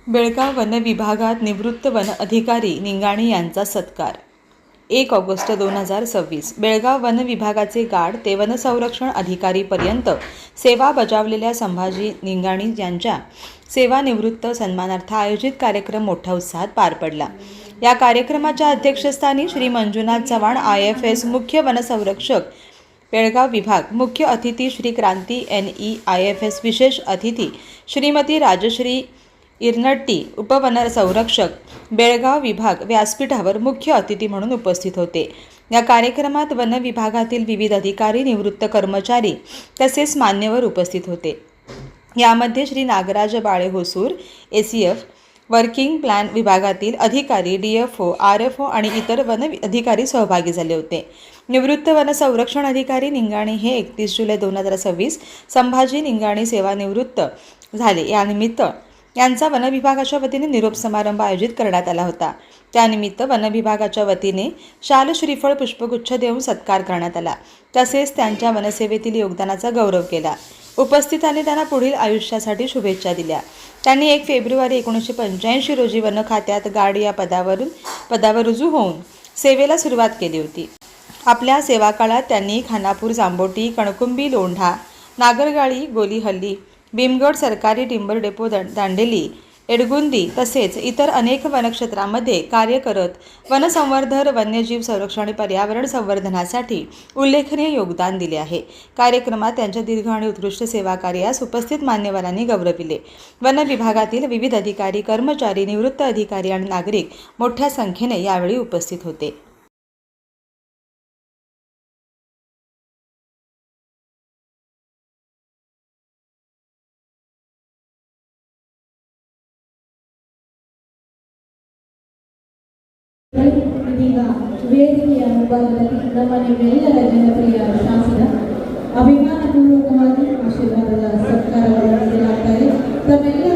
Belgaum one विभागात निवृत्त one अधिकारी निंगाणी यांचा सत्कार. 1 ऑगस्ट 2026. बेळगाव वन विभागाचे गार्ड ते वनसंरक्षण अधिकारीपर्यंत सेवा बजावलेल्या संभाजी निंगाणी यांच्या सेवानिवृत्त सन्मानार्थ आयोजित कार्यक्रम मोठ्या उत्साहात पार पडला. या कार्यक्रमाच्या अध्यक्षस्थानी श्री मंजुनाथ चव्हाण IFS मुख्य वनसंरक्षक बेळगाव विभाग, मुख्य अतिथी श्री क्रांती NE IFS, विशेष अतिथी श्रीमती राजश्री इरनट्टी उपवनसंरक्षक बेळगाव विभाग व्यासपीठावर मुख्य अतिथी म्हणून उपस्थित होते. या कार्यक्रमात वन विभागातील विविध अधिकारी, निवृत्त कर्मचारी तसेच मान्यवर उपस्थित होते. यामध्ये श्री नागराज बाळे होसूर ACF, वर्किंग प्लॅन विभागातील अधिकारी, DFO, RFO आणि इतर वन अधिकारी सहभागी झाले होते. निवृत्त वन संरक्षण अधिकारी निंगाणी हे 31 जुलै 2026 संभाजी निंगाणी सेवानिवृत्त झाले. यानिमित्त यांचा वन विभागाच्या वतीने निरोप समारंभ आयोजित करण्यात आला होता. त्यानिमित्त वन विभागाच्या वतीने शाल, श्रीफळ, पुष्पगुच्छ देऊन सत्कार करण्यात आला. तसेच त्यांच्या वनसेवेतील योगदानाचा गौरव केला. उपस्थितांनी त्यांना पुढील आयुष्यासाठी शुभेच्छा दिल्या. त्यांनी 1 फेब्रुवारी 1985 रोजी वन खात्यात गार्ड या पदावर रुजू होऊन सेवेला सुरुवात केली होती. आपल्या सेवाकाळात त्यांनी खानापूर, जांबोटी, कणकुंबी, लोंढा, नागरगाळी, गोलीहल्ली, भीमगड सरकारी टिंबर डेपो, दांडेली, एडगुंदी तसेच इतर अनेक वनक्षेत्रामध्ये कार्य करत वनसंवर्धन, वन्यजीव संरक्षण आणि पर्यावरण संवर्धनासाठी उल्लेखनीय योगदान दिले आहे. कार्यक्रमात त्यांच्या दीर्घ आणि उत्कृष्ट सेवा कार्यास उपस्थित मान्यवरांनी गौरविले. वन विभागातील विविध अधिकारी, कर्मचारी, निवृत्त अधिकारी आणि नागरिक मोठ्या संख्येने यावेळी उपस्थित होते. ಇದೀಗ ವೇದಿಕೆಯ ಮುಂಭಾಗದಲ್ಲಿ ನಮ್ಮ ನಿಮ್ಮೆಲ್ಲರ ಜನಪ್ರಿಯ ಶಾಸನ ಅಭಿಮಾನಪೂರ್ವಕವಾಗಿ ಆಶೀರ್ವಾದದ ಸತ್ಕಾರವನ್ನು ನೀಡಲಾಗ್ತಾ ಇದೆ. ತಮ್ಮೆಲ್ಲರ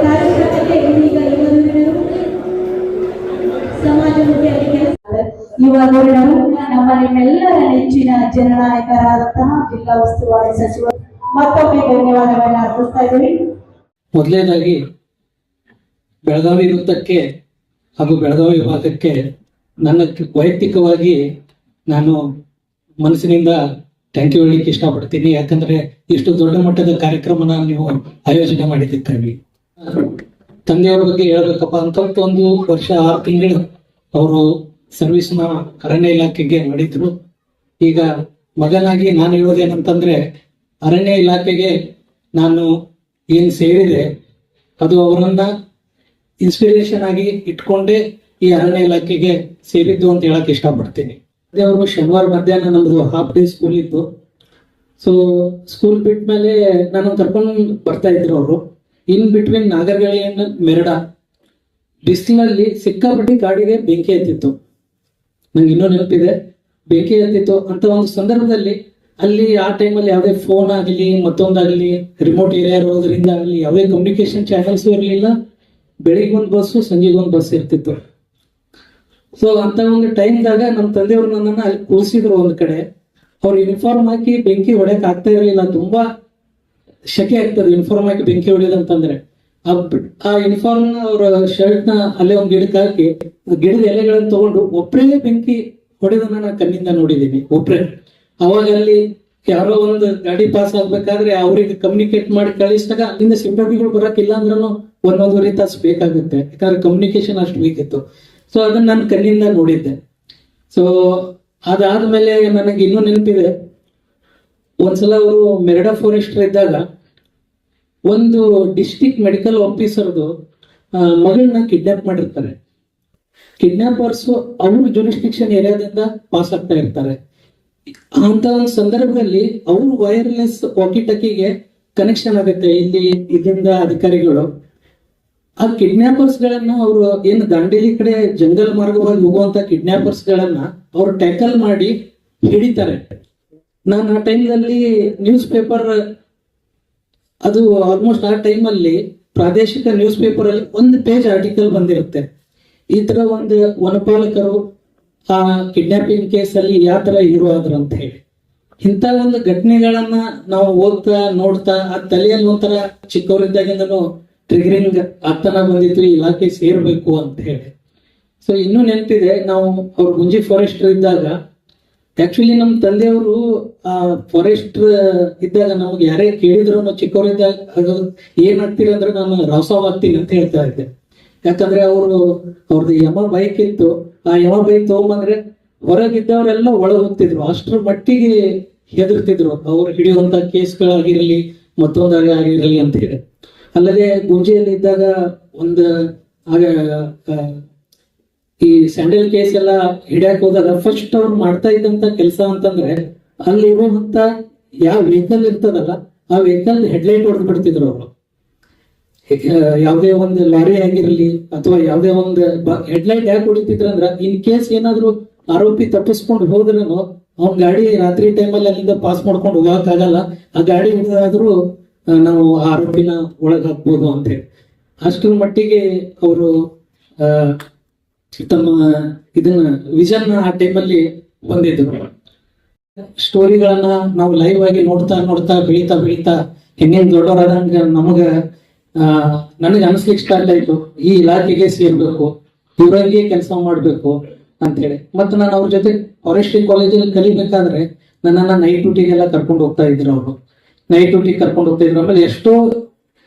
ಕಾರ್ಯಕ್ರಮಕ್ಕೆ ಇದೀಗ ಸಮಾಜಮುಖಿ ಯುವ ಧೋರಣರು ನಮ್ಮ ನಿಮ್ಮೆಲ್ಲರ ನೆಚ್ಚಿನ ಜನನಾಯಕರಾದಂತಹ ಜಿಲ್ಲಾ ಉಸ್ತುವಾರಿ ಸಚಿವರು ಮತ್ತೊಮ್ಮೆ ಧನ್ಯವಾದಗಳನ್ನು ಅರ್ಪಿಸ್ತಾ ಇದ್ದೀವಿ. ಮೊದಲನೇದಾಗಿ ಬೆಳಗಾವಿ ವೃತ್ತಕ್ಕೆ ಹಾಗೂ ಬೆಳಗಾವಿ ವಿಭಾಗಕ್ಕೆ ನನ್ನ ವೈಯಕ್ತಿಕವಾಗಿ ನಾನು ಮನಸ್ಸಿನಿಂದ ಥ್ಯಾಂಕ್ ಯು ಹೇಳಲಿಕ್ಕೆ ಇಷ್ಟಪಡ್ತೀನಿ. ಯಾಕಂದ್ರೆ ಇಷ್ಟು ದೊಡ್ಡ ಮಟ್ಟದ ಕಾರ್ಯಕ್ರಮನ ನೀವು ಆಯೋಜನೆ ಮಾಡಿದ್ದೀರಿ. ತಂದೆಯವರ ಬಗ್ಗೆ ಹೇಳ್ಬೇಕಪ್ಪ ಅಂತ 1 ವರ್ಷ 6 ತಿಂಗಳು ಅವರು ಸರ್ವಿಸ್ನ ಅರಣ್ಯ ಇಲಾಖೆಗೆ ಮಾಡಿದ್ರು. ಈಗ ಮಗನಾಗಿ ನಾನು ಹೇಳೋದೇನಂತಂದ್ರೆ, ಅರಣ್ಯ ಇಲಾಖೆಗೆ ನಾನು ಏನ್ ಸೇರಿದೆ ಅದು ಅವರನ್ನ ಇನ್ಸ್ಪಿರೇಷನ್ ಆಗಿ ಇಟ್ಕೊಂಡೇ ಈ ಅರಣ್ಯ ಇಲಾಖೆಗೆ ಸೇರಿದ್ದು ಅಂತ ಹೇಳಕ್ ಇಷ್ಟಪಡ್ತೀನಿ. ಅದೇ ಅವರು ಶನಿವಾರ ಮಧ್ಯಾಹ್ನ ನಮ್ದು ಹಾಫ್ ಡೇ ಸ್ಕೂಲ್ ಇತ್ತು. ಸೊ ಸ್ಕೂಲ್ ಬಿಟ್ಟ ಮೇಲೆ ನಾನು ಕರ್ಕೊಂಡು ಬರ್ತಾ ಇದ್ರು ಅವರು. ಇನ್ ಬಿಟ್ವೀನ್ ನಾಗರಗಳ್ಳಿಯನ್ನು ಮೆರಡ ಬಿಸಿಲಲ್ಲಿ ಸಿಕ್ಕಾಪಟ್ಟಿ ಗಾಡಿಗೆ ಬೆಂಕಿ ಹತ್ತಿತ್ತು. ನಂಗೆ ಇನ್ನೂ ನೆನಪಿದೆ, ಬೆಂಕಿ ಹತ್ತಿತ್ತು ಅಂತ ಒಂದು ಸಂದರ್ಭದಲ್ಲಿ ಅಲ್ಲಿ ಆ ಟೈಮಲ್ಲಿ ಯಾವುದೇ ಫೋನ್ ಆಗಲಿ ಮತ್ತೊಂದಾಗಲಿ ರಿಮೋಟ್ ಏರಿಯಾ ಇರೋದ್ರಿಂದ ಅಲ್ಲಿ ಯಾವುದೇ ಕಮ್ಯುನಿಕೇಶನ್ ಚಾನೆಲ್ಸ್ ಇರಲಿಲ್ಲ. ಬೆಳಿಗ್ಗೆ ಒಂದು ಬಸ್ಸು, ಸಂಜೆಗೆ ಒಂದು ಬಸ್ ಇರ್ತಿತ್ತು. ಸೊ ಅಂತ ಒಂದು ಟೈಮ್ದಾಗ ನಮ್ಮ ತಂದೆಯವರು ನನ್ನನ್ನು ಅಲ್ಲಿ ಕೂರಿಸಿದ್ರು ಒಂದ್ ಕಡೆ. ಅವ್ರು ಯೂನಿಫಾರ್ಮ್ ಹಾಕಿ ಬೆಂಕಿ ಹೊಡೆಯಕ್ ಆಗ್ತಾ ಇರಲಿಲ್ಲ, ತುಂಬಾ ಶಕೆ ಆಗ್ತದೆ ಯೂನಿಫಾರ್ಮ್ ಹಾಕಿ ಬೆಂಕಿ ಹೊಡೆಯೋದಂತಂದ್ರೆ. ಆ ಯೂನಿಫಾರ್ಮ್ ಅವ್ರ ಶರ್ಟ್ ನ ಅಲ್ಲೇ ಒಂದು ಗಿಡಕ್ಕೆ ಹಾಕಿ ಗಿಡದ ಎಲೆಗಳನ್ನ ತಗೊಂಡು ಒಬ್ಬರೇ ಬೆಂಕಿ ಹೊಡೆದನ್ನ ನಾನು ಕಣ್ಣಿಂದ ನೋಡಿದ್ದೀನಿ, ಒಬ್ರೇ. ಅವಾಗ ಅಲ್ಲಿ ಯಾರೋ ಒಂದು ಗಾಡಿ ಪಾಸ್ ಆಗ್ಬೇಕಾದ್ರೆ ಅವ್ರಿಗೆ ಕಮ್ಯುನಿಕೇಟ್ ಮಾಡಿ ಕಳಿಸಿದಾಗ ಅಲ್ಲಿಂದ ಸಿಬ್ಬಂದಿಗಳು ಬರಕ್ಕಿಲ್ಲ ಅಂದ್ರೂ 1-1.5 ತಾಸು ಬೇಕಾಗುತ್ತೆ. ಯಾಕಂದ್ರೆ ಕಮ್ಯುನಿಕೇಶನ್ ಅಷ್ಟು ವೀಕ್ ಇತ್ತು. ಸೊ ಅದನ್ನ ನಾನು ಕಣ್ಣಿಂದ ನೋಡಿದ್ದೆ. ಸೊ ಅದಾದ್ಮೇಲೆ ನನಗೆ ಇನ್ನೂ ನೆನಪಿದೆ, ಒಂದ್ಸಲ ಅವರು ಮೆರಡ ಫಾರೆಸ್ಟರ್ ಇದ್ದಾಗ ಒಂದು ಡಿಸ್ಟ್ರಿಕ್ಟ್ ಮೆಡಿಕಲ್ ಆಫೀಸರ್ದು ಮಗಳನ್ನ ಕಿಡ್ನಾಪ್ ಮಾಡಿರ್ತಾರೆ. ಕಿಡ್ನಾಪರ್ಸ್ ಅವ್ರ ಜೂರಿಸ್ಡಿಕ್ಷನ್ ಏರಿಯಾದಿಂದ ಪಾಸ್ ಆಗ್ತಾ ಇರ್ತಾರೆ. ಅಂತ ಒಂದು ಸಂದರ್ಭದಲ್ಲಿ ಅವರು ವೈರ್ಲೆಸ್ ವಾಕಿಟಕಿಗೆ ಕನೆಕ್ಷನ್ ಆಗುತ್ತೆ ಇಲ್ಲಿ ಇದರಿಂದ ಅಧಿಕಾರಿಗಳು ಆ ಕಿಡ್ನಾಪರ್ಸ್ ಗಳನ್ನ ಅವರು ಏನು ದಾಂಡೇಲಿ ಕಡೆ ಜಂಗಲ್ ಮಾರ್ಗವಾಗಿ ಹೋಗುವಂತ ಕಿಡ್ನಾಪರ್ಸ್ ಗಳನ್ನ ಅವರು ಟ್ಯಾಕಲ್ ಮಾಡಿ ಹಿಡಿತಾರೆ. ನಾನು ಆ ಟೈಮ್ನಲ್ಲಿ ನ್ಯೂಸ್ ಪೇಪರ್, ಅದು ಆಲ್ಮೋಸ್ಟ್ ಆ ಟೈಮಲ್ಲಿ ಪ್ರಾದೇಶಿಕ ನ್ಯೂಸ್ ಪೇಪರ್ ಅಲ್ಲಿ 1 ಪೇಜ್ ಆರ್ಟಿಕಲ್ ಬಂದಿರುತ್ತೆ. ಈ ತರ ಒಂದು ವನಪಾಲಕರು ಆ ಕಿಡ್ನಾಪಿಂಗ್ ಕೇಸ್ ಅಲ್ಲಿ ಯಾವ ತರ ಹೀರೋ ಆದ್ರು ಅಂತ ಹೇಳಿ. ಇಂಥ ಒಂದು ಘಟನೆಗಳನ್ನ ನಾವು ಓದ್ತಾ ನೋಡ್ತಾ ಆ ತಲೆಯಲ್ಲಿ ಒಂಥರ ಚಿಕ್ಕವರಿದ್ದಾಗಿಂದನು ಟ್ರಿಗರಿಂಗ್ ಆಗ್ತಾನ ಬಂದಿತ್ತು, ಇಲಾಖೆ ಸೇರ್ಬೇಕು ಅಂತ ಹೇಳಿ. ಸೊ ಇನ್ನೂ ನೆನಪಿದೆ, ನಾವು ಅವ್ರು ಗುಂಜಿ ಫಾರೆಸ್ಟರ್ ಇದ್ದಾಗ ಆಕ್ಚುಲಿ ನಮ್ಮ ತಂದೆಯವರು ಫಾರೆಸ್ಟರ್ ಇದ್ದಾಗ ನಮ್ಗೆ ಯಾರೇ ಕೇಳಿದ್ರು ನಾವು ಚಿಕ್ಕವರಿದ್ದಾಗ ಏನ್ ಆಗ್ತೀರಿ ಅಂದ್ರೆ ನಾನು ರಾಸಾವ್ ಆಗ್ತೀನಿ ಅಂತ ಹೇಳ್ತಾ ಇದ್ದೆ. ಯಾಕಂದ್ರೆ ಅವ್ರದ್ದು ಯಮ ಬೈಕ್ ಇತ್ತು, ಆ ಯಮ ಬೈಕ್ ತಗೊಂಬಂದ್ರೆ ಹೊರಗಿದ್ದವರೆಲ್ಲ ಒಳಗೆ ಹೋಗ್ತಿದ್ರು, ಅಷ್ಟರ ಮಟ್ಟಿಗೆ ಹೆದರ್ತಿದ್ರು ಅವ್ರು ಹಿಡಿಯುವಂತ ಕೇಸ್ಗಳಾಗಿರಲಿ ಮತ್ತೊಂದಾಗಿರಲಿ ಅಂತ ಹೇಳಿ. ಅಲ್ಲದೆ ಗುಂಜಿಯಲ್ಲಿ ಇದ್ದಾಗ ಒಂದು ಆಗ ಈ ಸ್ಯಾಂಡಲ್ ಕೇಸ್ ಎಲ್ಲ ಹಿಡಿಯಕ್ ಹೋದಾಗ ಫಸ್ಟ್ ಅವ್ರು ಮಾಡ್ತಾ ಇದ್ದಂತ ಕೆಲಸ ಅಂತಂದ್ರೆ ಅಲ್ಲಿ ಇರುವಂತ ಯಾವ ವೆಹಿಕಲ್ ಇರ್ತದಲ್ಲ ಆ ವೆಹಿಕಲ್ ಹೆಡ್ಲೈಟ್ ಹೊಡೆದು ಬಿಡ್ತಿದ್ರು ಅವರು. ಯಾವುದೇ ಒಂದು ಲಾರಿ ಆಗಿರಲಿ ಅಥವಾ ಯಾವುದೇ ಒಂದು ಹೆಡ್ಲೈಟ್ ಯಾಕೆ ಹೊಡಿತಿದ್ರು ಅಂದ್ರ ಇನ್ ಕೇಸ್ ಏನಾದ್ರು ಆರೋಪಿ ತಪ್ಪಿಸ್ಕೊಂಡು ಹೋದ್ರೂ ಅವ್ನ ಗಾಡಿ ರಾತ್ರಿ ಟೈಮಲ್ಲಿ ಅಲ್ಲಿಂದ ಪಾಸ್ ಮಾಡ್ಕೊಂಡು ಹೋಗಕ್ಕಾಗಲ್ಲ, ಆ ಗಾಡಿ ಹಿಡಿದಾದ್ರೂ ನಾವು ಆರೋಪಿನ ಒಳಗ್ ಹಾಕ್ಬೋದು ಅಂತ ಹೇಳಿ ಅಷ್ಟರ ಮಟ್ಟಿಗೆ ಅವರು ತಮ್ಮ ಇದನ್ನ ವಿಷನ್ ಆ ಟೈಮಲ್ಲಿ ಹೊಂದಿದ್ರು. ಸ್ಟೋರಿಗಳನ್ನ ನಾವು ಲೈವ್ ಆಗಿ ನೋಡ್ತಾ ನೋಡ್ತಾ ಬೆಳೀತಾ ಹೆಂಗೇನ್ ದೊಡ್ಡವರಾದಂಗ ನನಗೆ ಅನಿಸ್ಲಿಕ್ಕೆ ಸ್ಟಾರ್ಟ್ ಆಯ್ತು, ಈ ಇಲಾಖೆಗೆ ಸೇರ್ಬೇಕು, ಇವರಿಗೆ ಕೆಲಸ ಮಾಡ್ಬೇಕು ಅಂತ ಹೇಳಿ. ಮತ್ತೆ ನಾನು ಅವ್ರ ಜೊತೆ ಫಾರೆಸ್ಟ್ರಿ ಕಾಲೇಜಲ್ಲಿ ಕಲಿಬೇಕಾದ್ರೆ ನನ್ನನ್ನ ನೈಟ್ ಡ್ಯೂಟಿಗೆಲ್ಲ ಕರ್ಕೊಂಡು ಹೋಗ್ತಾ ಇದ್ರು ಅವರು. ನೈಟ್ ಡ್ಯೂಟಿ ಕರ್ಕೊಂಡು ಹೋಗ್ತಾ ಇದ್ರು. ಆಮೇಲೆ ಎಷ್ಟೋ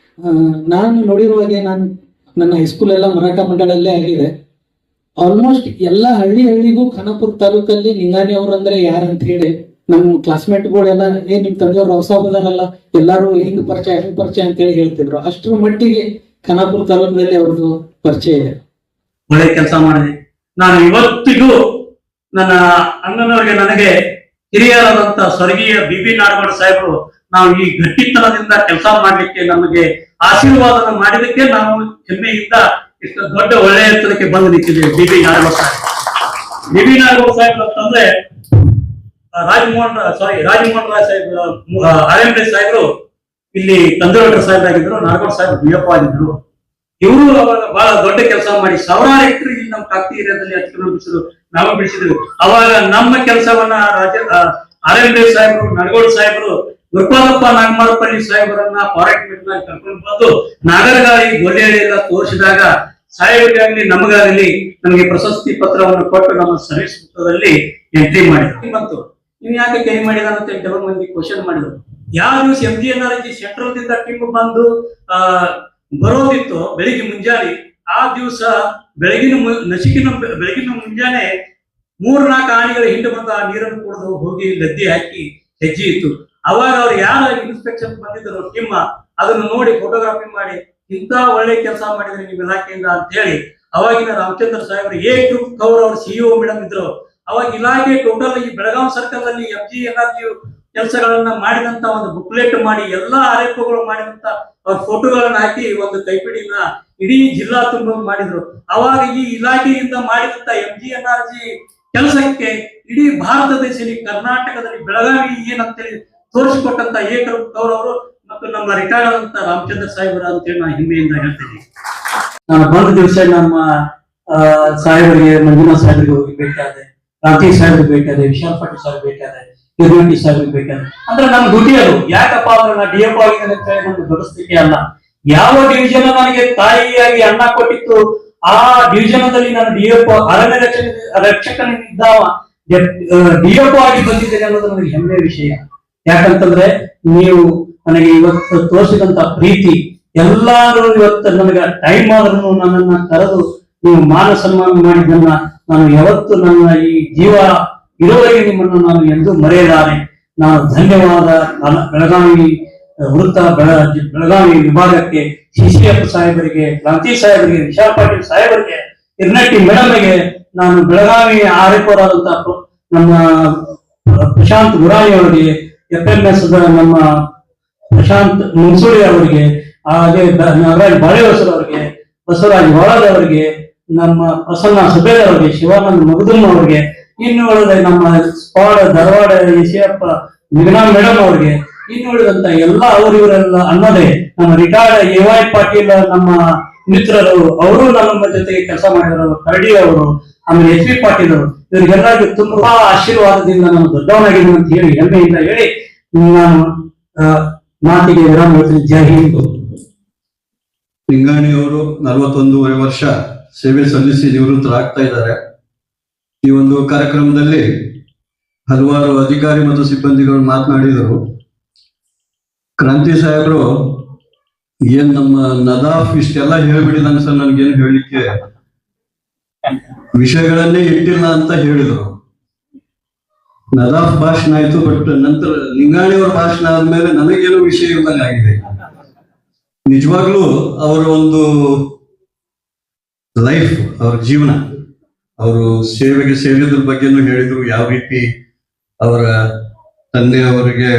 ನಾನು ನೋಡಿರುವಾಗೆ ನನ್ನ ಹೈಸ್ಕೂಲ್ ಎಲ್ಲ ಮರಾಠ ಮಂಡಳಲ್ಲೇ ಆಗಿದೆ. ಆಲ್ಮೋಸ್ಟ್ ಎಲ್ಲ ಹಳ್ಳಿಗೂ ಖಾನಾಪುರ ತಾಲೂಕಲ್ಲಿ ನಿಂಗಾನಿ ಅವ್ರು ಅಂದ್ರೆ ಯಾರಂತ ಹೇಳಿ ನಮ್ಮ ಕ್ಲಾಸ್ಮೇಟ್ಗಳೆಲ್ಲ ನಿಮ್ ತಂದೆಯವ್ರು ಹೊಸಬದಾರಲ್ಲ ಎಲ್ಲಾರು ಹಿಂಗ್ ಪರಿಚಯ ಅಂತ ಹೇಳಿ ಹೇಳ್ತಿದ್ರು. ಅಷ್ಟರ ಮಟ್ಟಿಗೆ ಖಾನಾಪುರ ತಾಲೂಕಿನಲ್ಲಿ ಅವ್ರದ್ದು ಪರಿಚಯ ಇದೆ. ಒಳ್ಳೆ ಕೆಲಸ ಮಾಡಿದೆ. ನಾನು ಇವತ್ತಿಗೂ ನನ್ನ ಅಣ್ಣನವರಿಗೆ ನನಗೆ ಹಿರಿಯರಾದಂತ ಸ್ವರ್ಗೀಯ ಬಿ ನಾಡಗೌಡ ಸಾಹೇಬರು ನಾವು ಈ ಗಟ್ಟಿತನದಿಂದ ಕೆಲಸ ಮಾಡ್ಲಿಕ್ಕೆ ನಮಗೆ ಆಶೀರ್ವಾದ ಮಾಡಿದಕ್ಕೆ ನಾವು ಹೆಮ್ಮೆಯಿಂದ ಇಷ್ಟು ದೊಡ್ಡ ಒಳ್ಳೆಯ ಎತ್ತರಕ್ಕೆ ಬಂದು ನಿಂತಿದ್ದೇವೆ. ಬಿ ನಾಡಗೌಡ ಸಾಹೇಬ್ ಅಂತಂದ್ರೆ ರಾಜಮೋಹನ್ ರಾಯ್ ಸಾಹೇಬ್ RMD ಸಾಹೇಬರು ಇಲ್ಲಿ ಕಂದೋಟ ಸಾಹೇಬರಾಗಿದ್ರು, ನಾಡಗೌಡ ಸಾಹೇಬ್ ಬಿಯಪ್ಪ ಆಗಿದ್ರು. ಇವರು ಅವಾಗ ಬಹಳ ದೊಡ್ಡ ಕೆಲಸ ಮಾಡಿ ಸಾವಿರಾರು ಹೆಕ್ಟರ್ ಇಲ್ಲಿ ನಮ್ಮ ಕಾಕ್ತಿ ಏರಿಯಾದಲ್ಲಿ ಹಚ್ಕೊಂಡು ಬಿಡಿಸಿದ್ರು, ನಾವು ಬಿಡಿಸಿದ್ರು. ಅವಾಗ ನಮ್ಮ ಕೆಲಸವನ್ನ RMD ಸಾಹೇಬರು, ನಾಡಗೌಡ ಸಾಹೇಬರು, ಗುರುಪಾದಪ್ಪ ನಾಗಮಾರಪಳ್ಳಿ ಸಾಹೇಬರನ್ನ ಫಾರೆಸ್ಟ್ ನಲ್ಲಿ ಕರ್ಕೊಂಡು ಬಂದು ನಾಗರಗಾಳಿ ಗೊಲ್ಲೆಹಳ್ಳಿ ಎಲ್ಲ ತೋರಿಸಿದಾಗ ಸಾಹೇಬರಿಗಾಗಲಿ ನಮಗಾಗಲಿ ನಮಗೆ ಪ್ರಶಸ್ತಿ ಪತ್ರವನ್ನು ಕೊಟ್ಟು ನಮ್ಮ ಸರ್ವಿಸ್ ಪುಸ್ತಕದಲ್ಲಿ ಎಂಟ್ರಿ ಮಾಡಿದ್ರು. ಬಂತು ಇನ್ ಯಾಕೆ ಕೈ ಮಾಡಿದ ಅಂತ ಕೆಲವು ಮಂದಿ ಕ್ವಶನ್ ಮಾಡಿದ್ರು. ಯಾವ ದಿವಸ MGNRG ಸೆಂಟ್ರಲ್ ದಿಂದ ಟೀಮ್ ಬಂದು ಬರೋದಿತ್ತು ಬೆಳಿಗ್ಗೆ ಮುಂಜಾನೆ, ಆ ದಿವಸ ಬೆಳಗಿನ ಮುಂಜಾನೆ 3-4 ಆನೆಗಳ ಹಿಂಡು ಬಂದು ಆ ನೀರನ್ನು ಕುಡಿದು ಹೋಗಿ ಲದ್ದಿ ಹಾಕಿ ಹೆಜ್ಜೆ ಇತ್ತು. ಅವಾಗ ಅವ್ರು ಯಾರ ಇನ್ಸ್ಪೆಕ್ಷನ್ ಬಂದಿದ್ರು ಟೀಮ್ ಅದನ್ನು ನೋಡಿ ಫೋಟೋಗ್ರಾಫಿ ಮಾಡಿ ಇಂತ ಒಳ್ಳೆ ಕೆಲಸ ಮಾಡಿದ್ರಿ ನಿಮ್ ಇಲಾಖೆಯಿಂದ ಅಂತ ಹೇಳಿ ಅವಾಗಿನ ರಾಮಚಂದ್ರ ಸಾಹೇಬ್ರು ಗ್ರೂಪ್ ಕೌರ್ ಅವ್ರ CEO ಮೇಡಮ್ ಇದ್ರು. ಅವಾಗ ಇಲಾಖೆ ಟೋಟಲ್ ಈ ಬೆಳಗಾವಿ ಸರ್ಕಲ್ ಅಲ್ಲಿ MGNRG ಕೆಲಸಗಳನ್ನ ಮಾಡಿದಂತ ಒಂದು ಬುಕ್ಲೆಟ್ ಮಾಡಿ ಎಲ್ಲಾ ಆರೋಪಗಳು ಮಾಡಿದಂತ ಅವ್ರ ಫೋಟೋಗಳನ್ನ ಹಾಕಿ ಒಂದು ಕೈಪಿಡಿನ ಇಡೀ ಜಿಲ್ಲಾ ತುಂಬ ಮಾಡಿದ್ರು. ಅವಾಗ ಈ ಇಲಾಖೆಯಿಂದ ಮಾಡಿದಂತ MGNRG ಕೆಲಸಕ್ಕೆ ಇಡೀ ಭಾರತ ದೇಶದಲ್ಲಿ ಕರ್ನಾಟಕದಲ್ಲಿ ಬೆಳಗಾವಿ ಏನಂತೇಳಿ ತೋರಿಸಿಕೊಟ್ಟಂತ ಗ್ರೂಪ್ ಕೌರ್ ಅವರು ಮತ್ತು ನಮ್ಮ ರಿಟೈರ್ಡ್ ಆದಂತ ರಾಮಚಂದ್ರ ಸಾಹೇಬರ ಅಂತೇಳಿ ನಾನು ಹೆಮ್ಮೆಯಿಂದ ಹೇಳ್ತೀನಿ. ನಾನು ಬಂದ ದಿವಸ ನಮ್ಮ ಸಾಹೇಬರಿಗೆ, ಮಂಜುನಾಥ್ ಸಾಹೇಬರಿಗೆ ಹೋಗಿ ಭೇಟಿಯಾದೆ, ಕ್ರಾಂತಿ ಸಾಹೇಬ್ರಿಗೆ ಭೇಟಿಯಾದೆ, ವಿಶಾಲ್ ಪಾಟೀಲ್ ಸಾಹೇಬ್ ಭೇಟಿಯಾದೆ, ಕಿರಣಿ ಸಾಹೇಬ್ರಿಗೆ ಭೇಟಿಯಾದೆ. ಅಂದ್ರೆ ನಮ್ಮ ಡ್ಯೂಟಿ ಅದು. ಯಾಕಪ್ಪ ಅಂದ್ರೆ ನಾ DFO ಆಗಿದ್ದೇನೆ ಅಂತ ಹೇಳಿ ನಮ್ಗೆ ದೊಡ್ಡಸ್ತಿಕೆ ಅಲ್ಲ. ಯಾವ ಡಿವಿಷನ್ ನನಗೆ ತಾಯಿಯಾಗಿ ಅನ್ನ ಕೊಟ್ಟಿತ್ತು ಆ ಡಿವಿಷನದಲ್ಲಿ ನಾನು DFO ಅರಣ್ಯ ರಕ್ಷಕನಿದ್ದಾವ DFO ಆಗಿ ಬಂದಿದ್ದೇನೆ ಅನ್ನೋದು ನನಗೆ ಹೆಮ್ಮೆಯ ವಿಷಯ. ಯಾಕಂತಂದ್ರೆ ನೀವು ನನಗೆ ಇವತ್ತು ತೋರಿಸಿದಂತ ಪ್ರೀತಿ, ಎಲ್ಲಾರು ಇವತ್ತು ನನಗೆ ಟೈಮ್ ಆದ್ರೂ ನನ್ನನ್ನ ಕರೆದು ನೀವು ಮಾನ ಸನ್ಮಾನ ಮಾಡಿದ್ದನ್ನ ನಾನು ಯಾವತ್ತು ನನ್ನ ಈ ಜೀವ ಇರುವವರೆಗೆ ನಿಮ್ಮನ್ನು ನಾನು ಎಂದೂ ಮರೆಯಲಾರೆ. ನಾನು ಧನ್ಯವಾದ ಬೆಳಗಾವಿ ವೃತ್ತ ಬೆಳಗಾವಿ ವಿಭಾಗಕ್ಕೆ CCF ಸಾಹೇಬರಿಗೆ, ಕ್ರಾಂತಿ ಸಾಹೇಬರಿಗೆ, ವಿಶಾಲ್ ಪಾಟೀಲ್ ಸಾಹೇಬರಿಗೆ, ಇರ್ನಟ್ಟಿ ಮೇಡಮ್ಗೆ, ನಾನು ಬೆಳಗಾವಿ ಆರೋಪರಾದಂತ ನಮ್ಮ ಪ್ರಶಾಂತ್ ಗುರಾಣಿ ಅವರಿಗೆ, FMS ನಮ್ಮ ಪ್ರಶಾಂತ್ ಮುನ್ಸೂಳಿ ಅವರಿಗೆ, ಹಾಗೆ ನಾಗರಾಜ್ ಬಾಳೆವಸರ್ ಅವರಿಗೆ, ಬಸವರಾಜ್ ವಾಳದ್ ಅವರಿಗೆ, ನಮ್ಮ ಪ್ರಸನ್ನ ಸುಬೇದ್ ಅವರಿಗೆ, ಶಿವಾನಂದ್ ಮಗದುಮ್ ಅವರಿಗೆ, ಇನ್ನು ಉಳಿದ ನಮ್ಮ ಸ್ಪಾಡ್ ಧಾರವಾಡ ECF ಮಿಗ್ನಾ ಮೇಡಮ್ ಅವರಿಗೆ, ಇನ್ನು ಉಳಿದಂತ ಎಲ್ಲ ಇವರೆಲ್ಲ ಅನ್ನೋದೇ ನಮ್ಮ ರಿಟೈರ್ಡ್ AY ಪಾಟೀಲ್ ನಮ್ಮ ಮಿತ್ರರು, ಅವರು ನಮ್ಮ ಜೊತೆಗೆ ಕೆಲಸ ಮಾಡಿದರು, ಕರಡಿ ಅವರು, ಆಮೇಲೆ ಎಚ್ ಬಿ ಪಾಟೀಲ್ ಇವರಿಗೆಲ್ಲರಿಗೂ ತುಂಬಾ ಆಶೀರ್ವಾದದಿಂದ ನಾನು ದೊಡ್ಡವನಾಗಿದ್ದೀನಿ ಅಂತ ಹೇಳಿ ಹೆಮ್ಮೆಯಿಂದ ಹೇಳಿ ನಾನು ಮಾತಿಗೆ ವಿರಾಮ ಹೇಳ್ತೀನಿ. ಜೈ ಹಿಂದ್. ನಿಂಗಾಣಿಯವರು 41 ವರ್ಷ ಸೇವೆ ಸಲ್ಲಿಸಿ ನಿವೃತ್ತರಾಗ್ತಾ ಇದ್ದಾರೆ. ಈ ಒಂದು ಕಾರ್ಯಕ್ರಮದಲ್ಲಿ ಹಲವಾರು ಅಧಿಕಾರಿ ಮತ್ತು ಸಿಬ್ಬಂದಿಗಳು ಮಾತನಾಡಿದರು. ಕ್ರಾಂತಿ ಸಾಹೇಬರು ಏನ್ ನಮ್ಮ ನದಾಫ್ ಇಷ್ಟೆಲ್ಲ ಹೇಳ್ಬಿಡಿದಂಗ ಸರ್ ನನ್ಗೇನು ಹೇಳಲಿಕ್ಕೆ ವಿಷಯಗಳನ್ನೇ ಇಟ್ಟಿಲ್ಲ ಅಂತ ಹೇಳಿದರು. ನದಾಫ್ ಭಾಷಣ ಆಯ್ತು, ಬಟ್ ನಂತರ ನಿಂಗಾಣಿಯವರ ಭಾಷಣ ಆದ್ಮೇಲೆ ನನಗೇನು ವಿಷಯ ಇಲ್ದಂಗ ಆಗಿದೆ. ನಿಜವಾಗ್ಲೂ ಅವರ ಒಂದು ಲೈಫ್, ಅವ್ರ ಜೀವನ, ಅವರು ಸೇವೆಗೆ ಸೇರಿದ್ರ ಬಗ್ಗೆನೂ ಹೇಳಿದ್ರು. ಯಾವ ರೀತಿ ಅವರ ತಂದೆಯವರಿಗೆ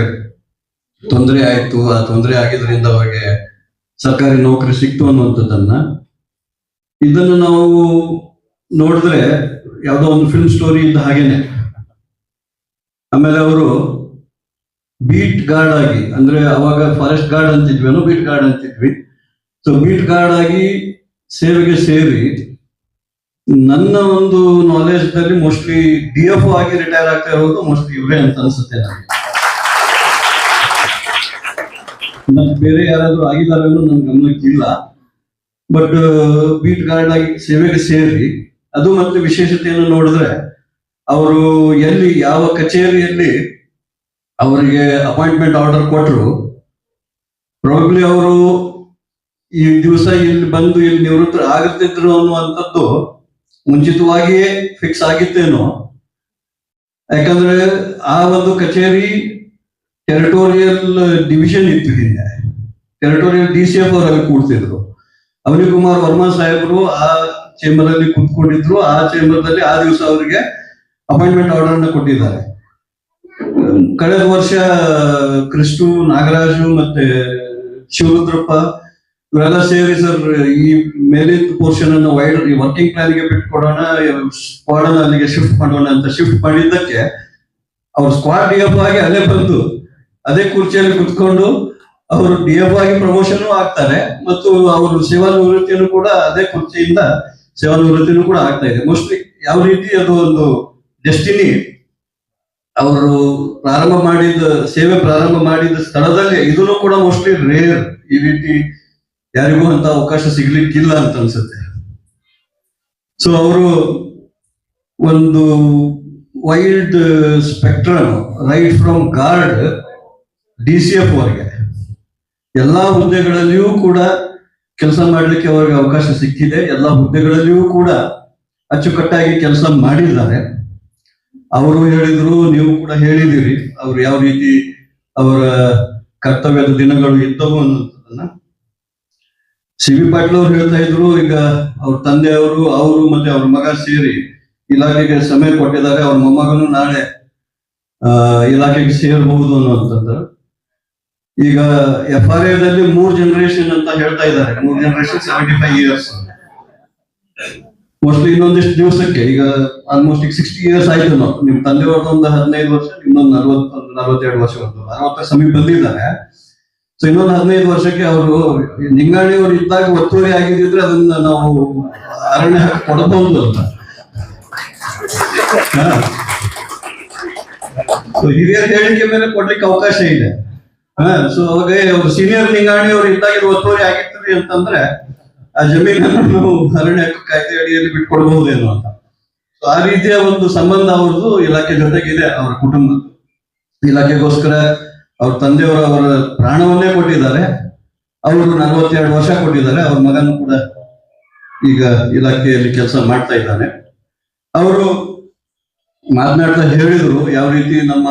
ತೊಂದರೆ ಆಯ್ತು, ಆ ತೊಂದರೆ ಆಗಿದ್ರಿಂದ ಅವರಿಗೆ ಸರ್ಕಾರಿ ನೌಕರಿ ಸಿಕ್ತು ಅನ್ನುವಂಥದ್ದನ್ನ. ಇದನ್ನು ನಾವು ನೋಡಿದ್ರೆ ಯಾವುದೋ ಒಂದು ಫಿಲ್ಮ್ ಸ್ಟೋರಿ ಇದ್ದ ಹಾಗೇನೆ. ಆಮೇಲೆ ಅವರು ಬೀಟ್ ಗಾರ್ಡ್ ಆಗಿ, ಅಂದ್ರೆ ಅವಾಗ ಫಾರೆಸ್ಟ್ ಗಾರ್ಡ್ ಅಂತಿದ್ವಿ, ಬೀಟ್ ಗಾರ್ಡ್ ಅಂತಿದ್ವಿ. ಸೊ ಬೀಟ್ ಗಾರ್ಡ್ ಆಗಿ ಸೇವೆಗೆ ಸೇರಿ ನನ್ನ ಒಂದು ನಾಲೆಜ್ ದಲ್ಲಿ ಮೋಸ್ಟ್ಲಿ DFO ಆಗಿ ರಿಟೈರ್ ಆಗ್ತಾ ಇರೋದು ಮೋಸ್ಟ್ಲಿ ಇವರೇ ಅಂತ ಅನ್ಸುತ್ತೆ ನನಗೆ. ಬೇರೆ ಯಾರಾದ್ರೂ ಆಗಿದ್ದಾರೆ ಅನ್ನೋ ನನ್ ಗಮನಕ್ಕಿಲ್ಲ. ಬಟ್ ಬೀಟ್ ಗಾರ್ಡ್ ಆಗಿ ಸೇವೆಗೆ ಸೇರಿ, ಅದು ಮತ್ತೆ ವಿಶೇಷತೆಯನ್ನು ನೋಡಿದ್ರೆ ಅವರು ಎಲ್ಲಿ ಯಾವ ಕಚೇರಿಯಲ್ಲಿ ಅವರಿಗೆ ಅಪಾಯಿಂಟ್ಮೆಂಟ್ ಆರ್ಡರ್ ಕೊಟ್ಟರು, ಪ್ರಾಬಬ್ಲಿ ಅವರು ಈ ದಿವಸ ಇಲ್ಲಿ ಬಂದು ಇಲ್ಲಿ ನಿವೃತ್ತಿ ಆಗುತ್ತಿದ್ರು ಅನ್ನುವಂಥದ್ದು ಮುಂಚಿತವಾಗಿಯೇ ಫಿಕ್ಸ್ ಆಗಿತ್ತೇನೋ. ಯಾಕಂದ್ರೆ ಆ ಒಂದು ಕಚೇರಿ ಟೆರಿಟೋರಿಯಲ್ ಡಿವಿಷನ್ ಇತ್ತು ಹಿಂದೆ. ಟೆರಿಟೋರಿಯಲ್ DCF ಅವರಲ್ಲಿ ಕೂಡ್ತಿದ್ರು. ಅವನಿ ಕುಮಾರ್ ವರ್ಮಾ ಸಾಹೇಬರು ಆ ಚೇಂಬರ್ ಅಲ್ಲಿ ಕುತ್ಕೊಂಡಿದ್ರು. ಆ ಚೇಂಬರ್ ದಲ್ಲಿ ಆ ದಿವಸ ಅವರಿಗೆ ಅಪಾಯಿಂಟ್ಮೆಂಟ್ ಆರ್ಡರ್ ಅನ್ನ ಕೊಟ್ಟಿದ್ದಾರೆ. ಕಳೆದ ವರ್ಷ ಕೃಷ್ಣು, ನಾಗರಾಜು ಮತ್ತೆ ಶಿವರುದ್ರಪ್ಪ ಇವರೆಲ್ಲ ಸೇರಿ ಸರ್ ಈ ಮೇಲಿನ ಪೋರ್ಷನ್ ಅನ್ನು ವೈಡ್ ವರ್ಕಿಂಗ್ ಪ್ಲಾನ್ ಗೆ ಬಿಟ್ಕೊಡೋಣ, ಸ್ಕ್ವಾಡ್ ಅನ್ನ ಅಲ್ಲಿಗೆ ಶಿಫ್ಟ್ ಮಾಡೋಣ ಅಂತ ಶಿಫ್ಟ್ ಮಾಡಿದ್ದಕ್ಕೆ ಅವ್ರು ಸ್ಕ್ವಾಡ್ DFO ಆಗಿ ಅಲ್ಲೇ ಬಂದು ಅದೇ ಕುರ್ಚಿಯಲ್ಲಿ ಕುತ್ಕೊಂಡು ಅವರು DFO ಆಗಿ ಪ್ರಮೋಷನ್ ಆಗ್ತಾರೆ ಮತ್ತು ಅವರು ಸೇವಾ ನಿವೃತ್ತಿಯನ್ನು ಕೂಡ ಅದೇ ಕುರ್ಚಿಯಿಂದ ಸೇವಾ ನಿವೃತ್ತಿನೂ ಕೂಡ ಆಗ್ತಾ ಇದೆ. ಮೋಸ್ಟ್ಲಿ ಯಾವ ರೀತಿ ಅದು ಒಂದು ಡೆಸ್ಟಿನಿ, ಅವರು ಸೇವೆ ಪ್ರಾರಂಭ ಮಾಡಿದ ಸ್ಥಳದಲ್ಲಿ ಇದನ್ನು ಕೂಡ ಮೋಸ್ಟ್ಲಿ ರೇರ್. ಈ ರೀತಿ ಯಾರಿಗೂ ಅಂತ ಅವಕಾಶ ಸಿಗ್ಲಿಕ್ಕಿಲ್ಲ ಅಂತ ಅನ್ಸುತ್ತೆ. ಸೊ ಅವರು ಒಂದು wild spectrum, right from guard DCF ವರೆಗೆ ಎಲ್ಲಾ ಹುದ್ದೆಗಳಲ್ಲಿಯೂ ಕೂಡ ಕೆಲಸ ಮಾಡ್ಲಿಕ್ಕೆ ಅವರಿಗೆ ಅವಕಾಶ ಸಿಕ್ಕಿದೆ. ಎಲ್ಲಾ ಹುದ್ದೆಗಳಲ್ಲಿಯೂ ಕೂಡ ಅಚ್ಚುಕಟ್ಟಾಗಿ ಕೆಲಸ ಮಾಡಿದ್ದಾರೆ. ಅವರು ಹೇಳಿದ್ರು, ನೀವು ಕೂಡ ಹೇಳಿದಿರಿ, ಅವ್ರು ಯಾವ ರೀತಿ ಅವರ ಕರ್ತವ್ಯದ ದಿನಗಳು ಇದ್ದವು ಅನ್ನೋದನ್ನ. CB ಪಾಟೀಲ್ ಅವರು ಹೇಳ್ತಾ ಇದ್ರು, ಈಗ ಅವ್ರ ತಂದೆಯವರು, ಅವರು ಮತ್ತೆ ಅವ್ರ ಮಗ ಸೇರಿ ಇಲಾಖೆಗೆ ಸಮಯ ಕೊಟ್ಟಿದ್ದಾರೆ. ಅವ್ರ ಮೊಮ್ಮಗನು ನಾಳೆ ಇಲಾಖೆಗೆ ಸೇರಬಹುದು ಅನ್ನುವಂಥದ್ದು. ಈಗ FRA ದಲ್ಲಿ 3 ಜನರೇಷನ್ ಅಂತ ಹೇಳ್ತಾ ಇದ್ದಾರೆ. 3 ಜನರೇಷನ್ 75 years. ಮೋಸ್ಟ್ಲಿ ಇನ್ನೊಂದಿಷ್ಟು ದಿವಸಕ್ಕೆ ಈಗ ಆಲ್ಮೋಸ್ಟ್ ಈಗ 60 years ಆಯ್ತು. ನಾವು ನಿಮ್ ತಂದೆಯವ್ರದ್ದು ಒಂದು 15 ವರ್ಷ, ಇನ್ನೊಂದು 42 ವರ್ಷ, 60 ಸಮೀಪ ಬಂದಿದ್ದಾರೆ. ಸೊ ಇನ್ನೊಂದು 15 ವರ್ಷಕ್ಕೆ ಅವರು ನಿಂಗಾಣಿಯವರು ಇದ್ದಾಗ ಒತ್ತುವರಿ ಆಗಿದ್ರೆ ಅದನ್ನ ನಾವು ಅರಣ್ಯ ಹಾಕಿ ಕೊಡಬಹುದು ಅಂತ. ಹಿರಿಯರ ಹೇಳಿಕೆ ಮೇಲೆ ಕೊಡ್ಲಿಕ್ಕೆ ಅವಕಾಶ ಇದೆ. ಸೊ ಅವಾಗ ಅವರು ಸೀನಿಯರ್ ನಿಂಗಾಣಿ ಅವರು ಇದ್ದಾಗ ಒತ್ತುವರಿ ಆಗಿರ್ತೀವಿ ಅಂತಂದ್ರೆ ಆ ಜಮೀನನ್ನು ನಾವು ಅರಣ್ಯ ಕಾಯ್ದೆ ಅಡಿಯಲ್ಲಿ ಬಿಟ್ಕೊಡ್ಬಹುದೇನೋ ಅಂತ. ಸೊ ಆ ರೀತಿಯ ಒಂದು ಸಂಬಂಧ ಅವ್ರದ್ದು ಇಲಾಖೆ ಜೊತೆಗಿದೆ. ಅವರ ಕುಟುಂಬದ ಇಲಾಖೆಗೋಸ್ಕರ ಅವ್ರ ತಂದೆಯವರು ಅವರ ಪ್ರಾಣವನ್ನೇ ಕೊಟ್ಟಿದ್ದಾರೆ. ಅವರು 42 ವರ್ಷ ಕೊಟ್ಟಿದ್ದಾರೆ. ಅವ್ರ ಮಗನು ಕೂಡ ಈಗ ಇಲಾಖೆಯಲ್ಲಿ ಕೆಲಸ ಮಾಡ್ತಾ ಇದ್ದಾನೆ. ಅವರು ಮಾತನಾಡ್ತಾ ಹೇಳಿದ್ರು, ಯಾವ ರೀತಿ ನಮ್ಮ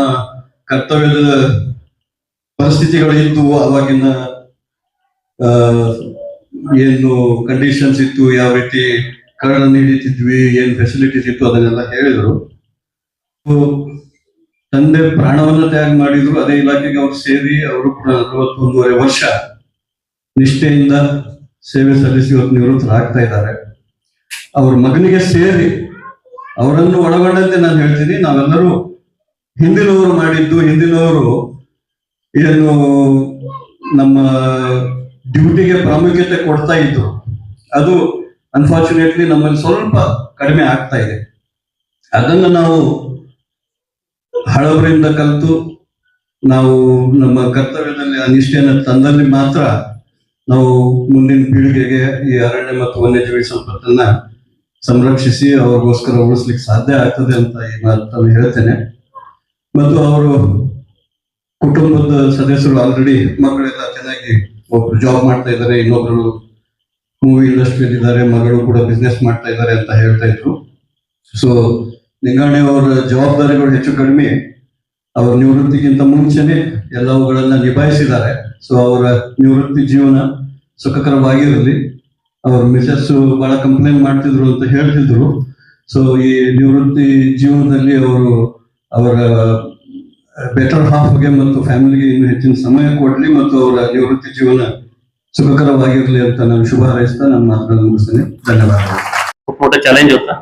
ಕರ್ತವ್ಯದ ಪರಿಸ್ಥಿತಿಗಳು ಇದ್ದು, ಅವಾಗಿನ ಏನು ಕಂಡೀಷನ್ಸ್ ಇತ್ತು, ಯಾವ ರೀತಿ ಕರಡನ್ನು ಹಿಡಿತಿದ್ವಿ, ಏನ್ ಫೆಸಿಲಿಟೀಸ್ ಇತ್ತು, ಅದನ್ನೆಲ್ಲ ಹೇಳಿದ್ರು. ತಂದೆ ಪ್ರಾಣವನ್ನ ತ್ಯಾಗ ಮಾಡಿದ್ರು. ಅದೇ ಇಲಾಖೆಗೆ ಅವ್ರು ಸೇರಿ ಅವರು ಕೂಡ 41 ವರ್ಷ ನಿಷ್ಠೆಯಿಂದ ಸೇವೆ ಸಲ್ಲಿಸಿ ಇವತ್ತು ನಿವೃತ್ತರಾಗ್ತಾ ಇದ್ದಾರೆ. ಅವ್ರ ಮಗನಿಗೆ ಸೇರಿ ಅವರನ್ನು ಒಳಗೊಂಡಂತೆ ನಾನು ಹೇಳ್ತೀನಿ, ನಾವೆಲ್ಲರೂ ಹಿಂದಿನವರು ಮಾಡಿದ್ದು, ಹಿಂದಿನವರು ಏನು ನಮ್ಮ ಡ್ಯೂಟಿಗೆ ಪ್ರಾಮುಖ್ಯತೆ ಕೊಡ್ತಾ ಇದ್ರು, ಅದು ಅನ್ಫಾರ್ಚುನೇಟ್ಲಿ ನಮ್ಮಲ್ಲಿ ಸ್ವಲ್ಪ ಕಡಿಮೆ ಆಗ್ತಾ ಇದೆ. ಅದನ್ನು ನಾವು ಹಳಬರಿಂದ ಕಲಿತು ನಾವು ನಮ್ಮ ಕರ್ತವ್ಯದಲ್ಲಿ ಆ ನಿಷ್ಠೆಯನ್ನು ತಂದಲ್ಲಿ ಮಾತ್ರ ನಾವು ಮುಂದಿನ ಪೀಳಿಗೆಗೆ ಈ ಅರಣ್ಯ ಮತ್ತು ವನ್ಯಜೀವಿ ಸಂಪತ್ತನ್ನ ಸಂರಕ್ಷಿಸಿ ಅವ್ರಿಗೋಸ್ಕರ ಉಳಿಸ್ಲಿಕ್ಕೆ ಸಾಧ್ಯ ಆಗ್ತದೆ ಅಂತ ಈ ಮಾತನ್ನು ಹೇಳ್ತೇನೆ. ಮತ್ತು ಅವರು ಕುಟುಂಬದ ಸದಸ್ಯರು ಆಲ್ರೆಡಿ ಮಕ್ಕಳೆಲ್ಲ ಚೆನ್ನಾಗಿ ಒಬ್ರು ಜಾಬ್ ಮಾಡ್ತಾ ಇದ್ದಾರೆ, ಇನ್ನೊಬ್ರು ಮೂವಿ ಇಂಡಸ್ಟ್ರಿಯಲ್ಲಿ ಇದ್ದಾರೆ, ಮಗಳು ಕೂಡ ಬಿಸ್ನೆಸ್ ಮಾಡ್ತಾ ಇದ್ದಾರೆ ಅಂತ ಹೇಳ್ತಾ ಇದ್ರು. ಸೊ ನಿಂಗಾಣಿ ಅವರ ಜವಾಬ್ದಾರಿಗಳು ಹೆಚ್ಚು ಕಡಿಮೆ ಅವರ ನಿವೃತ್ತಿಗಿಂತ ಮುಂಚೆನೆ ಎಲ್ಲವುಗಳನ್ನ ನಿಭಾಯಿಸಿದ್ದಾರೆ. ಸೊ ಅವರ ನಿವೃತ್ತಿ ಜೀವನ ಸುಖಕರವಾಗಿರಲಿ. ಅವ್ರ ಮಿಸಸ್ ಬಹಳ ಕಂಪ್ಲೇಂಟ್ ಮಾಡ್ತಿದ್ರು ಅಂತ ಹೇಳ್ತಿದ್ರು. ಸೊ ಈ ನಿವೃತ್ತಿ ಜೀವನದಲ್ಲಿ ಅವರು ಅವರ ಬೆಟರ್ ಹಾಫ್ಗೆ ಮತ್ತು ಫ್ಯಾಮಿಲಿಗೆ ಇನ್ನು ಹೆಚ್ಚಿನ ಸಮಯ ಕೊಡ್ಲಿ ಮತ್ತು ಅವರ निवृत्ती जीवन सुखकरವಾಗಿರಲಿ ಅಂತ ನಾನು ಶುಭ ಹಾರೈಸ್ತಾ ನನ್ನ ಮಾತುಗಳನ್ನು ಮುಗಿಸ್ತೇನೆ. ಧನ್ಯವಾದಗಳು. खूप मोठं चॅलेंज होतं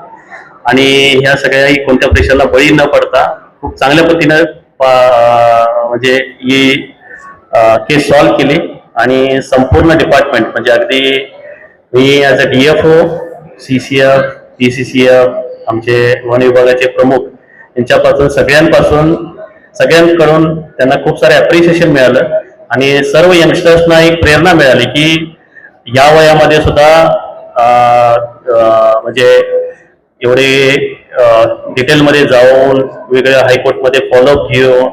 आणि ह्या सगळ्या कोणत्या प्रेशरला बळी न पडता खूप चांगल्या पद्धतीनं म्हणजे ही केस सॉल्व्ह केली आणि संपूर्ण डिपार्टमेंट म्हणजे अगदी मी as a DFO, CCF, PCCF, आमचे वन विभागाचे प्रमुख यांच्यापासून सगळ्यांकडून त्यांना खूप सारे अप्रिशिएशन मिळालं आणि सर्व यंगस्टर्सना एक प्रेरणा मिळाली की या वयामध्ये सुद्धा म्हणजे एवढे डिटेलमध्ये जाऊन वेगवेगळ्या हायकोर्टमध्ये फॉलोअप घेऊन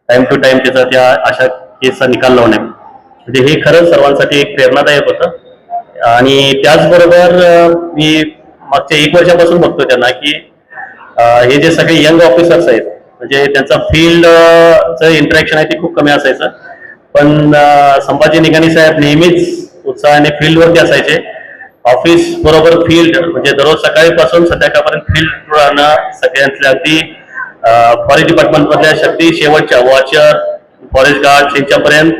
टाइम टू टाइम त्याचा त्या अशा केसचा निकाल लावणे म्हणजे हे खरंच सर्वांसाठी एक प्रेरणादायक होतं. आणि त्याचबरोबर मी मागच्या 1 वर्षापासून बघतो त्यांना की हे जे सगळे यंग ऑफिसर्स आहेत म्हणजे त्यांचा फील्डचं इंटरॅक्शन आहे ते खूप कमी असायचं, पण संभाजी निगाणी साहेब नेहमीच उत्साहाने फील्डवरती असायचे. ऑफिस बरोबर फील्ड म्हणजे दररोज सकाळीपासून संध्याकाळपर्यंत फील्ड राहणं, सगळ्यांतल्या अगदी फॉरेस्ट डिपार्टमेंटमधल्या शक्ती शेवटच्या वॉचर, फॉरेस्ट गार्ड यांच्यापर्यंत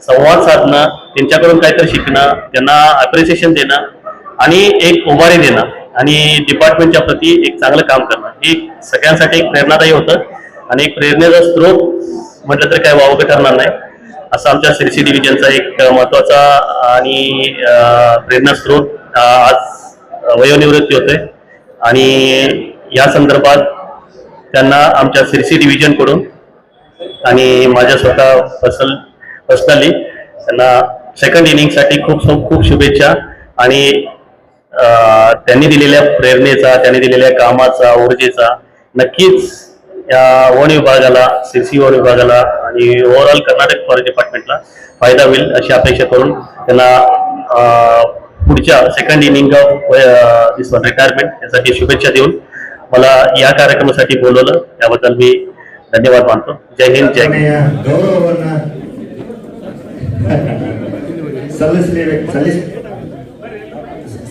संवाद साधणं, त्यांच्याकडून काहीतरी शिकणं, त्यांना अप्रिसिएशन देणं आणि एक उभारी देणं आणि डिपार्टमेंटच्या प्रती एक चांगलं काम करणं हे सगळ्यांसाठी एक प्रेरणादायी होतं आणि एक प्रेरणेचा स्रोत म्हटलं तर काय वावगं ठरणार नाही. असा आमच्या सिरसी डिव्हिजनचा एक महत्वाचा आणि प्रेरणा स्रोत आज वयोनिवृत्ती होते आणि या संदर्भात त्यांना आमच्या सिरसी डिव्हिजनकडून आणि माझ्या स्वतः पर्सनली त्यांना सेकंड इनिंगसाठी खूप शुभेच्छा आणि त्यांनी दिलेल्या प्रेरणेचा, त्यांनी दिलेल्या कामाचा, ऊर्जेचा नक्कीच या वन विभागाला, सिरसी वन विभागाला आणि ओव्हरऑल कर्नाटक फॉरेस्ट डिपार्टमेंटला फायदा होईल अशी अपेक्षा करून त्यांना पुढच्या second inning of this one retirement यासाठी शुभेच्छा देऊन मला या कार्यक्रमासाठी बोलवलं त्याबद्दल मी धन्यवाद मानतो. जय हिंद, जय हिंद. ಗೌರವವನ್ನ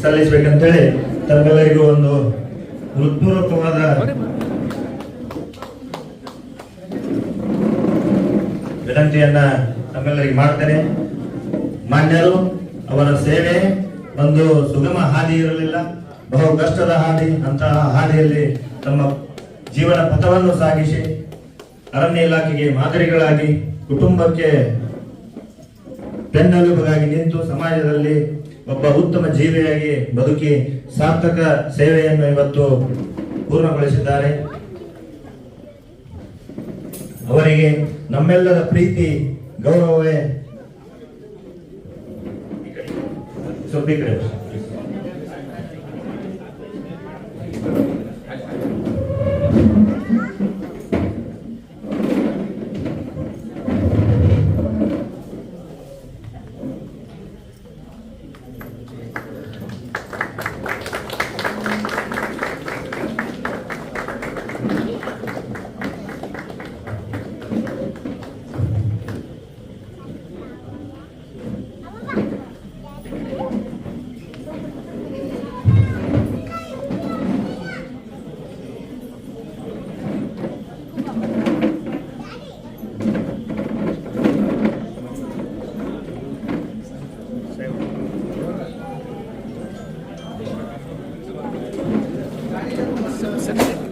ಸಲ್ಲಿಸಬೇಕಂತೇಳಿ ತಮ್ಮೆಲ್ಲರಿಗೂ ಒಂದು ಹೃತ್ಪೂರ್ವಕವಾದ ವಿನಂತಿಯನ್ನ ತಮ್ಮೆಲ್ಲರಿಗೆ ಮಾಡ್ತೇನೆ. ಮಾನ್ಯರು, ಅವರ ಸೇವೆ ಒಂದು ಸುಗಮ ಹಾದಿ ಇರಲಿಲ್ಲ, ಬಹು ಕಷ್ಟದ ಹಾದಿ. ಅಂತಹ ಹಾದಿಯಲ್ಲಿ ತಮ್ಮ ಜೀವನ ಪಥವನ್ನು ಸಾಗಿಸಿ ಅರಣ್ಯ ಇಲಾಖೆಗೆ ಮಾದರಿಗಳಾಗಿ, ಕುಟುಂಬಕ್ಕೆ ಬೆನ್ನೆಲುಬಾಗಿ ನಿಂತು ಸಮಾಜದಲ್ಲಿ ಒಬ್ಬ ಉತ್ತಮ ಜೀವಿಯಾಗಿ ಬದುಕಿ ಸಾರ್ಥಕ ಸೇವೆಯನ್ನು ಇವತ್ತು ಪೂರ್ಣಗೊಳಿಸಿದ್ದಾರೆ. ಅವರಿಗೆ ನಮ್ಮೆಲ್ಲರ ಪ್ರೀತಿ ಗೌರವವೇ Set.